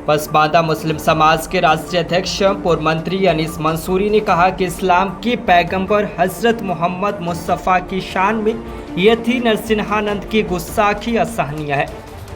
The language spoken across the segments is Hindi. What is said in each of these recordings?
पसमानदा मुस्लिम समाज के राष्ट्रीय अध्यक्ष पूर्व मंत्री अनीस मंसूरी ने कहा कि इस्लाम के पैगंबर हजरत मोहम्मद मुस्तफ़ा की शान में यती नरसिम्हानंद की गुस्ताखी असहनीय है।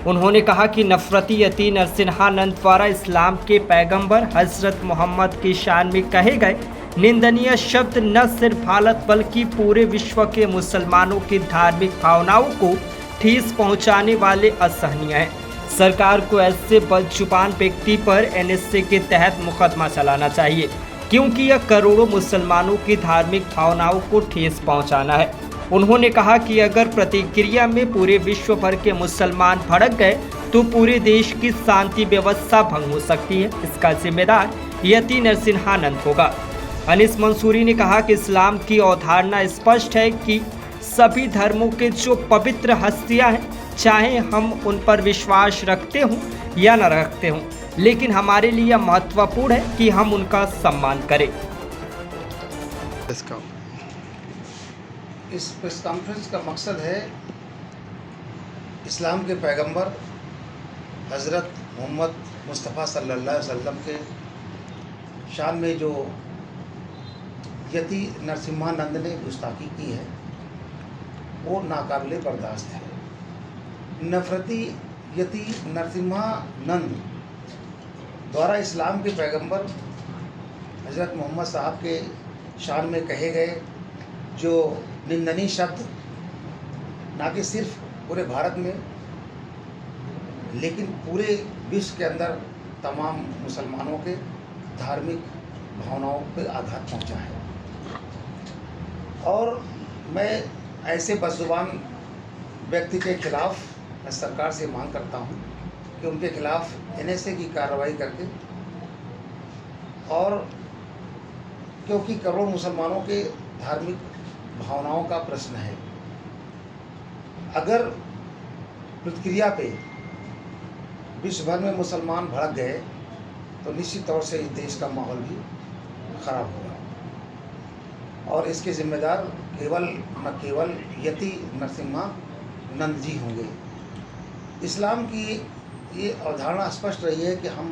उन्होंने कहा कि नफरती यती नरसिम्हानंद द्वारा इस्लाम के पैगंबर हजरत मोहम्मद की शान में कहे गए निंदनीय शब्द न सिर्फ भारत बल्कि पूरे विश्व के मुसलमानों की धार्मिक भावनाओं को ठेस पहुंचाने वाले असहनीय हैं। सरकार को ऐसे बदजुबान व्यक्ति पर एनएसए के तहत मुकदमा चलाना चाहिए, क्योंकि यह करोड़ों मुसलमानों की धार्मिक भावनाओं को ठेस पहुंचाना है। उन्होंने कहा कि अगर प्रतिक्रिया में पूरे विश्व भर के मुसलमान भड़क गए तो पूरे देश की शांति व्यवस्था भंग हो सकती है। इसका जिम्मेदार यती नरसिम्हानंद होगा। अनीस मंसूरी ने कहा कि इस्लाम की अवधारणा स्पष्ट है कि सभी धर्मों के जो पवित्र हस्तियां हैं, चाहे हम उन पर विश्वास रखते हों या न रखते हों, लेकिन हमारे लिए महत्वपूर्ण है कि हम उनका सम्मान करें। इस प्रेस कॉन्फ्रेंस का मकसद है इस्लाम के पैगंबर हज़रत मोहम्मद मुस्तफ़ा सल्लल्लाहु अलैहि वसल्लम के शान में जो यती नरसिम्हानंद ने गुस्ताखी की है वो नाकाबिले बर्दाश्त है। नफरती यती नरसिम्हानंद द्वारा इस्लाम के पैगंबर हज़रत मोहम्मद साहब के शान में कहे गए जो निंदनीय शब्द ना कि सिर्फ पूरे भारत में लेकिन पूरे विश्व के अंदर तमाम मुसलमानों के धार्मिक भावनाओं पर आघात पहुंचा है। और मैं ऐसे बदजुबान व्यक्ति के खिलाफ मैं सरकार से मांग करता हूं कि उनके खिलाफ एनएसए की कार्रवाई करके, और क्योंकि करोड़ों मुसलमानों के धार्मिक भावनाओं का प्रश्न है, अगर प्रतिक्रिया पे विश्व भर में मुसलमान भड़क गए तो निश्चित तौर से इस देश का माहौल भी खराब होगा और इसके जिम्मेदार न केवल यती नरसिम्हानंद जी होंगे। इस्लाम की ये अवधारणा स्पष्ट रही है कि हम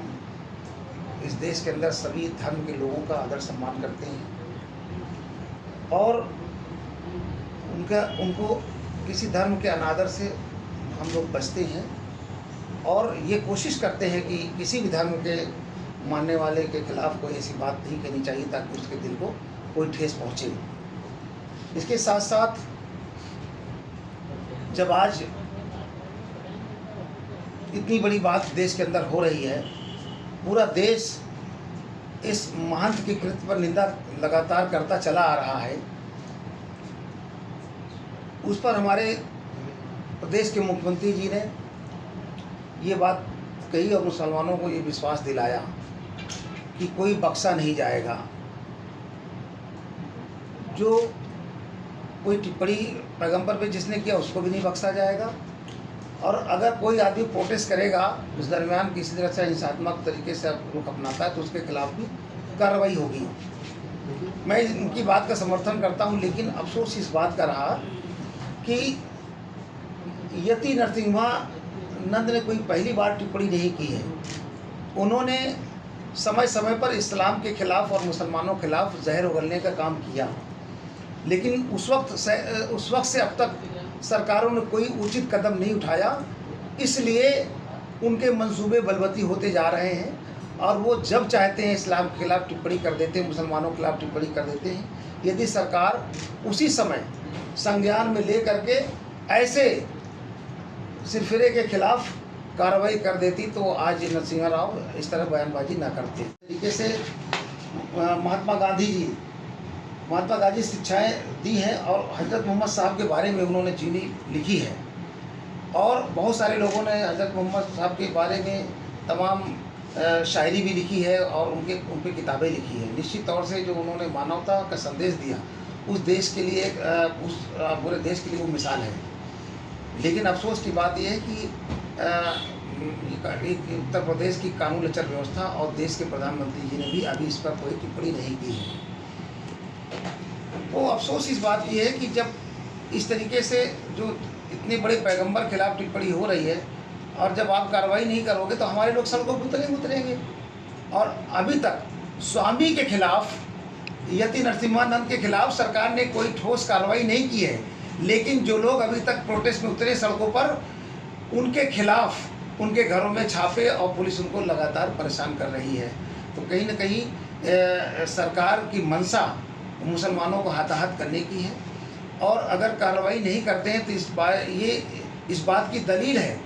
इस देश के अंदर सभी धर्म के लोगों का आदर सम्मान करते हैं और उनको किसी धर्म के अनादर से हम लोग बचते हैं और ये कोशिश करते हैं कि किसी भी धर्म के मानने वाले के खिलाफ कोई ऐसी बात नहीं कहनी चाहिए ताकि उसके दिल को कोई ठेस पहुँचे। इसके साथ साथ जब आज इतनी बड़ी बात देश के अंदर हो रही है, पूरा देश इस महंत के कृत्य पर निंदा लगातार करता चला आ रहा है, उस पर हमारे प्रदेश के मुख्यमंत्री जी ने ये बात कही और मुसलमानों को ये विश्वास दिलाया कि कोई बख्शा नहीं जाएगा। जो कोई टिप्पणी पैगंबर पे जिसने किया उसको भी नहीं बख्शा जाएगा और अगर कोई आदमी प्रोटेस्ट करेगा उस दरमियान किसी तरह से हिंसात्मक तरीके से रुख अपनाता है तो उसके खिलाफ भी कार्रवाई होगी। मैं इनकी बात का समर्थन करता हूं, लेकिन अफसोस इस बात का रहा कि यती नरसिम्हानंद ने कोई पहली बार टिप्पणी नहीं की है। उन्होंने समय समय पर इस्लाम के खिलाफ और मुसलमानों के खिलाफ जहर उगलने का काम किया, लेकिन उस वक्त से अब तक सरकारों ने कोई उचित कदम नहीं उठाया, इसलिए उनके मंसूबे बलवती होते जा रहे हैं और वो जब चाहते हैं इस्लाम के खिलाफ टिप्पणी कर देते हैं, मुसलमानों के खिलाफ टिप्पणी कर देते हैं। यदि सरकार उसी समय संज्ञान में ले करके ऐसे सिरफिरे के खिलाफ कार्रवाई कर देती तो आज नरसिम्हा राव इस तरह बयानबाजी ना करते। तरीके से महात्मा गांधी शिक्षाएं दी हैं और हज़रत मोहम्मद साहब के बारे में उन्होंने जीवनी लिखी है और बहुत सारे लोगों ने हज़रत मोहम्मद साहब के बारे में तमाम शायरी भी लिखी है और उन पर किताबें लिखी है। निश्चित तौर से जो उन्होंने मानवता का संदेश दिया उस देश के लिए उस पूरे देश के लिए वो मिसाल है। लेकिन अफसोस की बात यह है कि उत्तर प्रदेश की कानून लचर व्यवस्था और देश के प्रधानमंत्री जी ने भी अभी इस पर कोई टिप्पणी नहीं की है। तो अफसोस इस बात की है कि जब इस तरीके से जो इतने बड़े पैगंबर खिलाफ टिप्पणी हो रही है और जब आप कार्रवाई नहीं करोगे तो हमारे लोग सड़कों पर उतरेंगे। और अभी तक स्वामी के खिलाफ, यति नरसिम्हानंद के खिलाफ सरकार ने कोई ठोस कार्रवाई नहीं की है, लेकिन जो लोग अभी तक प्रोटेस्ट में उतरे सड़कों पर, उनके खिलाफ उनके घरों में छापे और पुलिस उनको लगातार परेशान कर रही है। तो कहीं न कहीं सरकार की मंशा मुसलमानों को हताहत करने की है, और अगर कार्रवाई नहीं करते हैं तो इस बात की दलील है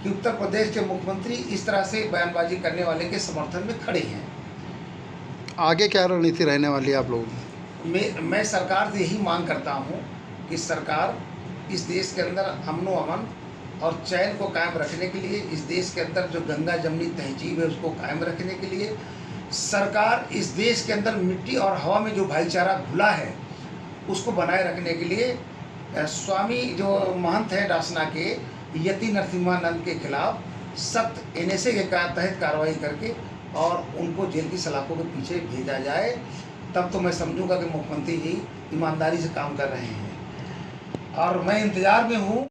कि उत्तर प्रदेश के मुख्यमंत्री इस तरह से बयानबाजी करने वाले के समर्थन में खड़े हैं। आगे क्या रणनीति रहने वाली है आप लोगों की? मैं सरकार से यही मांग करता हूँ कि सरकार इस देश के अंदर अमन व अमन और चैन को कायम रखने के लिए, इस देश के अंदर जो गंगा जमनी तहजीब है उसको कायम रखने के लिए, सरकार इस देश के अंदर मिट्टी और हवा में जो भाईचारा घुला है उसको बनाए रखने के लिए स्वामी जो महंत हैं डासना के, यति नरसिम्हानंद के खिलाफ सख्त NSA के तहत कार्रवाई करके और उनको जेल की सलाखों के पीछे भेजा जाए। तब तो मैं समझूंगा कि मुख्यमंत्री जी ईमानदारी से काम कर रहे हैं, और मैं इंतज़ार में हूँ।